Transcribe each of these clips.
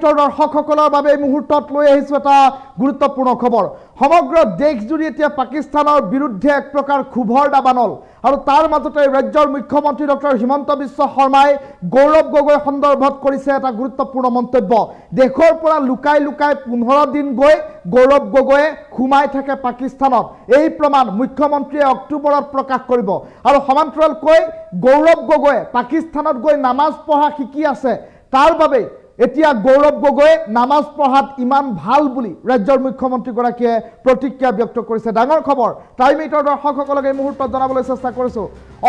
দৰ্শকসকলৰ বাবে এই মুহূৰ্তত লৈ আহিছো এটা গুৰুত্বপূৰ্ণ খবৰ। সমগ্ৰ দেশজুৰি এতিয়া পাকিস্তানৰ বিৰুদ্ধে এক প্ৰকাৰ ক্ষোভৰ দাবানল আৰু তাৰ মাজতে ৰাজ্যৰ মুখ্যমন্ত্ৰী ডক্টৰ হিমন্ত বিশ্ব শৰ্মাই গৌৰৱ গগৈ সন্দৰ্ভত কৰিছে এটা গুৰুত্বপূৰ্ণ মন্তব্য। দেশৰ পৰা লুকাই লুকাই 15 দিন গৈ গৌৰৱ গগৈয়ে সোমাই থাকে পাকিস্তানত। এই প্ৰমাণ মুখ্যমন্ত্ৰীয়ে অক্টোবৰত প্ৰকাশ কৰিব আৰু সমান্তৰালকৈ গৌৰৱ গগৈয়ে পাকিস্তানত গৈ নামাজ পঢ়া শিকি আছে। তাৰ বাবে এতিয়া গৌৰৱ গগৈ নামাজ পঢ়াত ইমান ভাল বুলি ৰাজ্যৰ মুখ্যমন্ত্ৰীগৰাকীয়ে প্ৰতিক্ৰিয়া ব্যক্ত কৰিছে। ডাঙৰ খবৰ টাইম 8ৰ দৰ্শকসকলক এই মুহূৰ্তত জনাবলৈ চেষ্টা কৰিছো।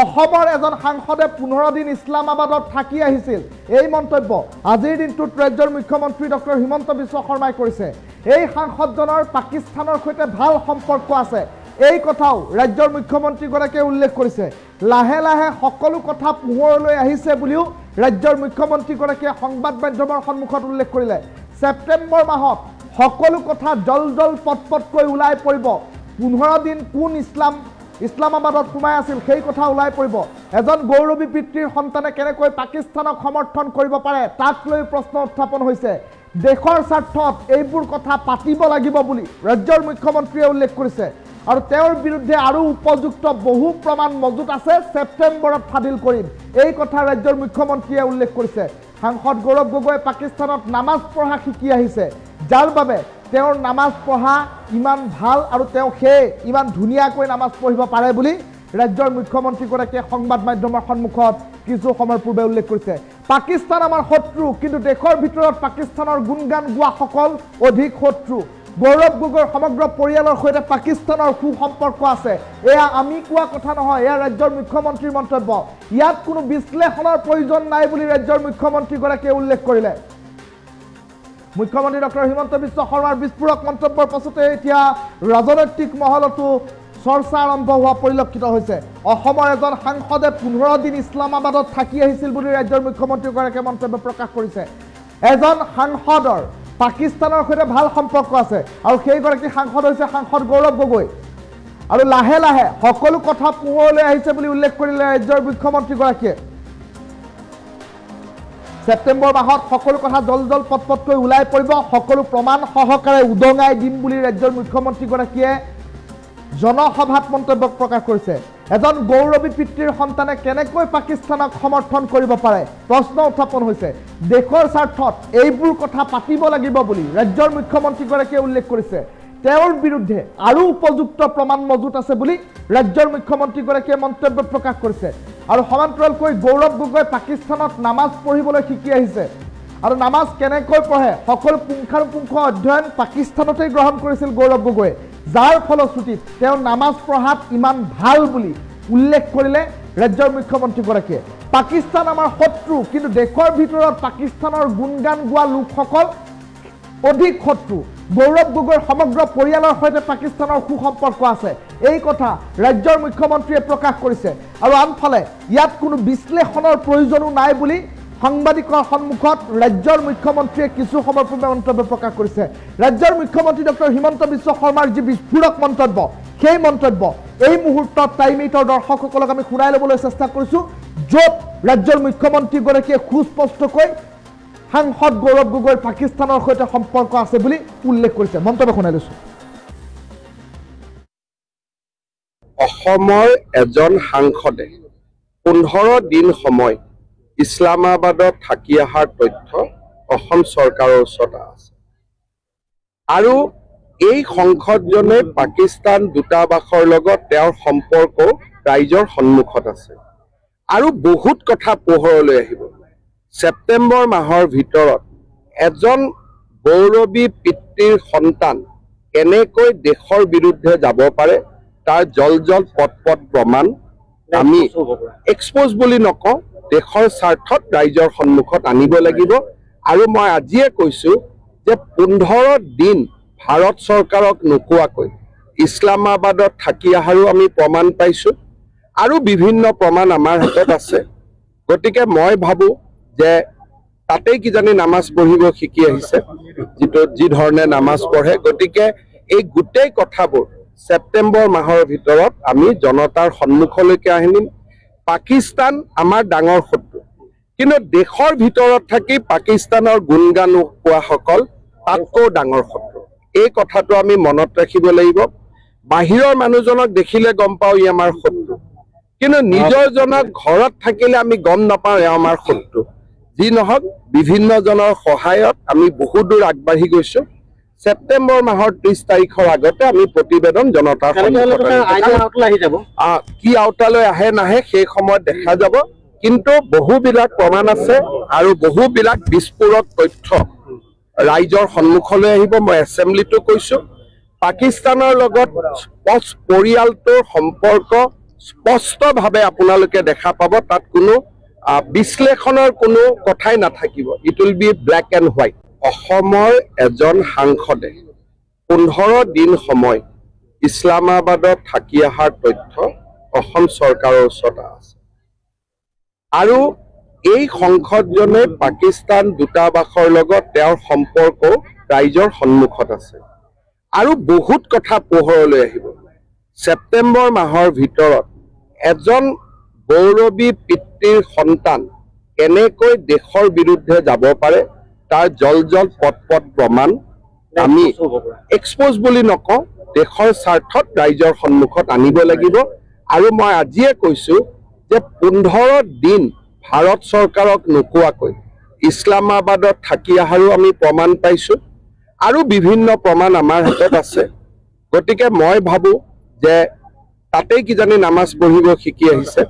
অসমৰ এজন সাংসদে 15 দিন ইছলামাবাদত থাকি আহিছিল। এই মন্তব্য আজিৰ দিনটোত ৰাজ্যৰ মুখ্যমন্ত্ৰী ডক্টৰ হিমন্ত বিশ্ব শৰ্মাই কৰিছে। এই সাংসদজনৰ পাকিস্তানৰ সৈতে ভাল সম্পৰ্ক আছে, এই কথাও ৰাজ্যৰ মুখ্যমন্ত্ৰীগৰাকীয়ে উল্লেখ কৰিছে। লাহে লাহে সকলো কথা পোহৰলৈ আহিছে বুলিও ৰাজ্যৰ মুখ্যমন্ত্ৰীগৰাকীয়ে সংবাদ মাধ্যমৰ সন্মুখত উল্লেখ কৰিলে। ছেপ্টেম্বৰ মাহত সকলো কথা জল জল পটপটকৈ ওলাই পৰিব। 15 দিন কোন ইছলামাবাদত সোমাই আছিল সেই কথা ওলাই পৰিব। এজন গৌৰৱী পিতৃৰ সন্তানে কেনেকৈ পাকিস্তানক সমৰ্থন কৰিব পাৰে তাক লৈ প্ৰশ্ন উত্থাপন হৈছে। দেশৰ স্বাৰ্থত এইবোৰ কথা পাতিব লাগিব বুলি ৰাজ্যৰ মুখ্যমন্ত্ৰীয়ে উল্লেখ কৰিছে আৰু তেওঁৰ বিৰুদ্ধে আৰু উপযুক্ত বহু প্ৰমাণ মজুত আছে, ছেপ্টেম্বৰত ফাদিল কৰিম, এই কথা ৰাজ্যৰ মুখ্যমন্ত্ৰীয়ে উল্লেখ কৰিছে। সাংসদ গৌৰৱ গগৈ পাকিস্তানত নামাজ পঢ়া শিকি আহিছে, যাৰ বাবে তেওঁৰ নামাজ পঢ়া ইমান ভাল আৰু তেওঁ সেই ইমান ধুনীয়াকৈ নামাজ পঢ়িব পাৰে বুলি ৰাজ্যৰ মুখ্যমন্ত্ৰীগৰাকীয়ে সংবাদ মাধ্যমৰ সন্মুখত কিছু সময়ৰ পূৰ্বে উল্লেখ কৰিছে। পাকিস্তান আমাৰ শত্ৰু, কিন্তু দেশৰ ভিতৰত পাকিস্তানৰ গুণগান গোৱাসকল অধিক শত্ৰু। গৌৰৱ গগৈৰ সমগ্ৰ পৰিয়ালৰ সৈতে পাকিস্তানৰ সুসম্পৰ্ক আছে। এয়া আমি কোৱা কথা নহয়, এয়া ৰাজ্যৰ মুখ্যমন্ত্ৰীৰ মন্তব্য। ইয়াত কোনো বিশ্লেষণৰ প্ৰয়োজন নাই বুলি ৰাজ্যৰ মুখ্যমন্ত্ৰীগৰাকীয়ে উল্লেখ কৰিলে। মুখ্যমন্ত্ৰী ডক্টৰ হিমন্ত বিশ্ব শৰ্মাৰ বিস্ফোৰক মন্তব্যৰ পাছতে এতিয়া ৰাজনৈতিক মহলতো চৰ্চা আৰম্ভ হোৱা পৰিলক্ষিত হৈছে। অসমৰ এজন সাংসদে 15 দিন ইছলামাবাদত থাকি আহিছিল বুলি ৰাজ্যৰ মুখ্যমন্ত্ৰীগৰাকীয়ে মন্তব্য প্ৰকাশ কৰিছে। এজন সাংসদৰ পাকিস্তানৰ সৈতে ভাল সম্পৰ্ক আছে আৰু সেইগৰাকী সাংসদ হৈছে সাংসদ গৌৰৱ গগৈ আৰু লাহে লাহে সকলো কথা পোহৰলৈ আহিছে বুলি উল্লেখ কৰিলে ৰাজ্যৰ মুখ্যমন্ত্ৰীগৰাকীয়ে। ছেপ্টেম্বৰ মাহত সকলো কথা জল জল পটপটকৈ ওলাই পৰিব, সকলো প্ৰমাণ সহকাৰে উদঙাই দিম বুলি ৰাজ্যৰ মুখ্যমন্ত্ৰীগৰাকীয়ে জনসভাত মন্তব্য প্ৰকাশ কৰিছে। এজন গৌৰৱী পিতৃৰ সন্তানে কেনেকৈ পাকিস্তানক সমৰ্থন কৰিব পাৰে প্ৰশ্ন উত্থাপন হৈছে। দেশৰ স্বাৰ্থত এইবোৰ কথা পাতিব লাগিব বুলি ৰাজ্যৰ মুখ্যমন্ত্ৰীগৰাকীয়ে উল্লেখ কৰিছে। তেওঁৰ বিৰুদ্ধে আৰু উপযুক্ত প্ৰমাণ মজুত আছে বুলি ৰাজ্যৰ মুখ্যমন্ত্ৰীগৰাকীয়ে মন্তব্য প্ৰকাশ কৰিছে। আৰু সমান্তৰালকৈ গৌৰৱ গগৈ পাকিস্তানত নামাজ পঢ়িবলৈ শিকি আহিছে আৰু নামাজ কেনেকৈ পঢ়ে সকলো পুংখানুপুংখ অধ্যয়ন পাকিস্তানতেই গ্ৰহণ কৰিছিল গৌৰৱ গগৈয়ে, যাৰ ফলশ্ৰুতিত তেওঁ নামাজ পঢ়াত ইমান ভাল বুলি উল্লেখ কৰিলে ৰাজ্যৰ মুখ্যমন্ত্ৰীগৰাকীয়ে। পাকিস্তান আমাৰ শত্ৰু, কিন্তু দেশৰ ভিতৰত পাকিস্তানৰ গুণগান গোৱা লোকসকল অধিক শত্ৰু। গৌৰৱ গগৈৰ সমগ্ৰ পৰিয়ালৰ সৈতে পাকিস্তানৰ সুসম্পৰ্ক আছে, এই কথা ৰাজ্যৰ মুখ্যমন্ত্ৰীয়ে প্ৰকাশ কৰিছে। আৰু আনফালে ইয়াত কোনো বিশ্লেষণৰ প্ৰয়োজনো নাই বুলি সাংবাদিকৰ সন্মুখত ৰাজ্যৰ মুখ্যমন্ত্ৰীয়ে কিছু সময় পূৰ্বে মন্তব্য প্ৰকাশ কৰিছে। ৰাজ্যৰ মুখ্যমন্ত্ৰী ডক্টৰ হিমন্ত বিশ্ব শৰ্মাৰ যি বিস্ফোৰক মন্তব্য, সেই মন্তব্য এই মুহূৰ্তত টাইম 8ৰ দৰ্শকসকলক আমি শুনাই ল'বলৈ চেষ্টা কৰিছোঁ, য'ত ৰাজ্যৰ মুখ্যমন্ত্ৰীগৰাকীয়ে সুস্পষ্টকৈ সাংসদ গৌৰৱ গগৈৰ পাকিস্তানৰ সৈতে সম্পৰ্ক আছে বুলি উল্লেখ কৰিছে। মন্তব্য শুনাই লৈছোঁ। অসমৰ এজন সাংসদে 15 দিন সময় ইছলামাবাদত থাকি অহাৰ তথ্য অসম চৰকাৰৰ ওচৰত আছে আৰু এই সাংসদজনে পাকিস্তান দূতাবাসৰ লগত তেওঁৰ সম্পৰ্ক ৰাইজৰ সন্মুখত আছে আৰু বহুত কথা পোহৰলৈ আহিব। ছেপ্টেম্বৰ মাহৰ ভিতৰত এজন গৌৰৱী পিতৃৰ সন্তান কেনেকৈ দেশৰ বিৰুদ্ধে যাব পাৰে তাৰ জল জল পটপট প্ৰমাণ আমি এক্সপ'জ বুলি নকওঁ, দেশৰ স্বাৰ্থত ৰাইজৰ সন্মুখত আনিব লাগিব। আৰু মই আজিয়ে কৈছোঁ যে 15 দিন ভাৰত চৰকাৰক নোকোৱাকৈ ইছলামাবাদত থাকি অহাৰো আমি প্ৰমাণ পাইছোঁ আৰু বিভিন্ন প্ৰমাণ আমাৰ হাতত আছে। গতিকে মই ভাবোঁ যে তাতেই কিজানি নামাজ পঢ়িব শিকি আহিছে, যি ধৰণে নামাজ পঢ়ে। গতিকে এই গোটেই কথাবোৰ ছেপ্টেম্বৰ মাহৰ ভিতৰত আমি জনতাৰ সন্মুখলৈকে আনিম। পাকিস্তান আমাৰ ডাঙৰ শত্ৰু, কিন্তু দেশৰ ভিতৰত থাকি পাকিস্তানৰ গুণগান কোৱাসকল তাতকৈ ডাঙৰ শত্ৰু। এই কথাটো আমি মনত ৰাখিব লাগিব। বাহিৰৰ মানুহজনক দেখিলে গম পাওঁ ই আমাৰ শত্ৰু, কিন্তু নিজৰজনক ঘৰত থাকিলে আমি গম নাপাওঁ এওঁ আমাৰ শত্ৰু। যি নহওক, বিভিন্নজনৰ সহায়ত আমি বহু দূৰ আগবাঢ়ি গৈছো। ছেপ্টেম্বৰ মাহৰ 30 তাৰিখৰ আগতে আমি প্ৰতিবেদন জনতাৰ কি আওতালৈ আহে নাহে সেই সময়ত দেখা যাব। কিন্তু বহুবিলাক প্ৰমাণ আছে আৰু বহুবিলাক বিস্ফোৰক তথ্য ৰাইজৰ সন্মুখলৈ আহিব। মই এছেম্বলিটো কৈছো, পাকিস্তানৰ লগত পৰিয়ালটোৰ সম্পৰ্ক স্পষ্টভাৱে আপোনালোকে দেখা পাব। তাত কোনো বিশ্লেষণৰ কোনো কথাই নাথাকিব। It will be black and white. অসমৰ এজন সাংসদে 15 দিন সময় ইছলামাবাদত থাকি অহাৰ তথ্য অসম চৰকাৰৰ ওচৰত আছে আৰু এই সংসদজনে পাকিস্তান দূতাবাসৰ লগত তেওঁৰ সম্পৰ্ক ৰাইজৰ সন্মুখত আছে আৰু বহুত কথা পোহৰলৈ আহিব। ছেপ্টেম্বৰ মাহৰ ভিতৰত এজন গৌৰৱী পিতৃৰ সন্তান কেনেকৈ দেশৰ বিৰুদ্ধে যাব পাৰে তাৰ জল পট প্ৰমাণ আমি এক্সপ'জ বুলি নকওঁ, দেশৰ স্বাৰ্থত ৰাইজৰ সন্মুখত আনিব লাগিব। আৰু মই আজিয়ে কৈছো যে 15 দিন ভাৰত চৰকাৰক নোকোৱাকৈ ইছলামাবাদত থাকি অহাৰো আমি প্ৰমাণ পাইছো আৰু বিভিন্ন প্ৰমাণ আমাৰ হাতত আছে। গতিকে মই ভাবো যে তাতেই কিজানি নামাজ পঢ়িব শিকি আহিছে,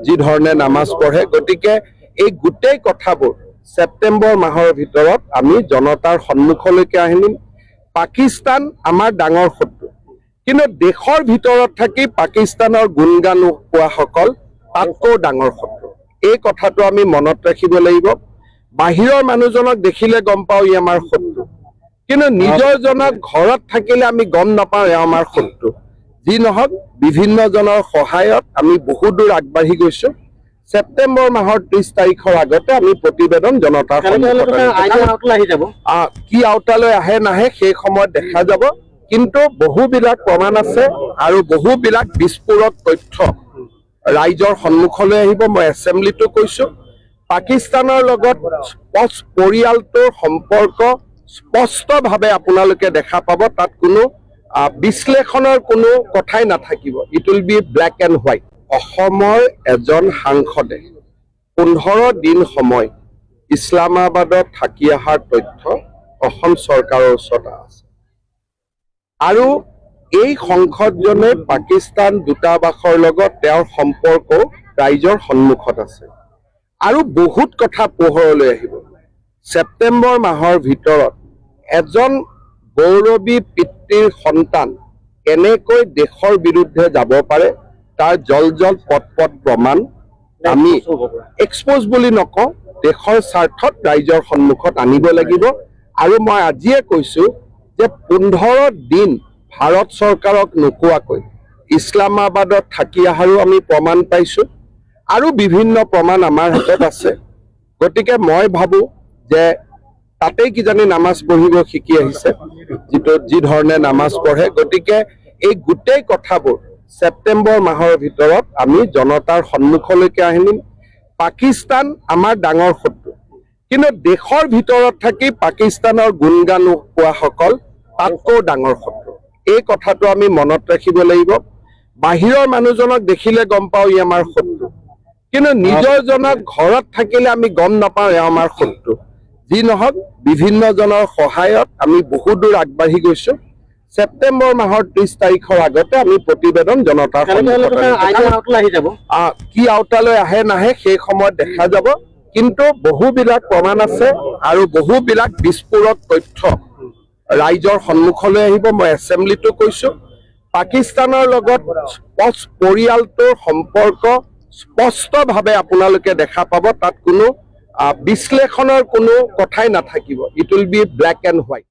যি ধৰণে নামাজ পঢ়ে। গতিকে এই গোটেই কথাবোৰ ছেপ্টেম্বৰ মাহৰ ভিতৰত আমি জনতাৰ সন্মুখলৈকে আনিম। পাকিস্তান আমাৰ ডাঙৰ শত্ৰু, কিন্তু দেশৰ ভিতৰত থাকি পাকিস্তানৰ গুণগান কোৱাসকল তাতকৈ ডাঙৰ শত্ৰু। এই কথাটো আমি মনত ৰাখিব লাগিব। বাহিৰৰ মানুহজনক দেখিলে গম পাওঁ ই আমাৰ শত্ৰু, কিন্তু নিজৰজনক ঘৰত থাকিলে আমি গম নাপাওঁ এওঁ আমাৰ শত্ৰু। যি নহওক, বিভিন্নজনৰ সহায়ত আমি বহু দূৰ আগবাঢ়ি গৈছো। ছেপ্টেম্বৰ মাহৰ 30 তাৰিখৰ আগতে আমি প্ৰতিবেদন জনতাৰ কি আওতালৈ আহে নাহে সেই সময়ত দেখা যাব। কিন্তু বহুবিলাক প্ৰমাণ আছে আৰু বহুবিলাক বিস্ফোৰক তথ্য ৰাইজৰ সন্মুখলৈ আহিব। মই এছেম্বলিটো কৈছো, পাকিস্তানৰ লগত পৰিয়ালটোৰ সম্পৰ্ক স্পষ্টভাৱে আপোনালোকে দেখা পাব। তাত কোনো বিশ্লেষণৰ কোনো কথাই নাথাকিব। It will be black and white. অসমৰ এজন সাংসদে 15 দিন সময় ইছলামাবাদত থাকি অহাৰ তথ্য অসম চৰকাৰৰ ওচৰত আছে আৰু এই সংসদজনে পাকিস্তান দূতাবাসৰ লগত তেওঁৰ সম্পৰ্ক ৰাইজৰ সন্মুখত আছে আৰু বহুত কথা পোহৰলৈ আহিব। ছেপ্টেম্বৰ মাহৰ ভিতৰত এজন গৌৰৱী পিতৃৰ সন্তান কেনেকৈ দেশৰ বিৰুদ্ধে যাব পাৰে তাৰ জল পট প্ৰমাণ আমি এক্সপ'জ বুলি নকওঁ, দেশৰ স্বাৰ্থত ৰাইজৰ সন্মুখত আনিব লাগিব। আৰু মই আজিয়ে কৈছো যে 15 দিন ভাৰত চৰকাৰক নোকোৱাকৈ ইছলামাবাদত থাকি অহাৰো আমি প্ৰমাণ পাইছো আৰু বিভিন্ন প্ৰমাণ আমাৰ হাতত আছে। গতিকে মই ভাবো যে তাতেই কিজানি নামাজ পঢ়িব শিকি আহিছে, যি ধৰণে নামাজ পঢ়ে। গতিকে এই গোটেই কথাবোৰ ছেপ্টেম্বৰ মাহৰ ভিতৰত আমি জনতাৰ সন্মুখলৈকে আনিম। পাকিস্তান আমাৰ ডাঙৰ শত্ৰু, কিন্তু দেশৰ ভিতৰত থাকি পাকিস্তানৰ গুণগান কোৱাসকল তাতকৈ ডাঙৰ শত্ৰু। এই কথাটো আমি মনত ৰাখিব লাগিব। বাহিৰৰ মানুহজনক দেখিলে গম পাওঁ ই আমাৰ শত্ৰু, কিন্তু নিজৰজনক ঘৰত থাকিলে আমি গম নাপাওঁ এওঁ আমাৰ শত্ৰু। যি নহওক, বিভিন্নজনৰ সহায়ত আমি বহু দূৰ আগবাঢ়ি গৈছো। ছেপ্টেম্বৰ মাহৰ 30 তাৰিখৰ আগতে আমি প্ৰতিবেদন জনতাৰ কি আওতালৈ আহে নাহে সেই সময়ত দেখা যাব। কিন্তু বহুবিলাক প্ৰমাণ আছে আৰু বহুবিলাক বিস্ফোৰক তথ্য ৰাইজৰ সন্মুখলৈ আহিব। মই এছেম্বলিটো কৈছো, পাকিস্তানৰ লগত পৰিয়ালটোৰ সম্পৰ্ক স্পষ্টভাৱে আপোনালোকে দেখা পাব। তাত কোনো বিশ্লেষণৰ কোনো কথাই নাথাকিব। It will be black and white.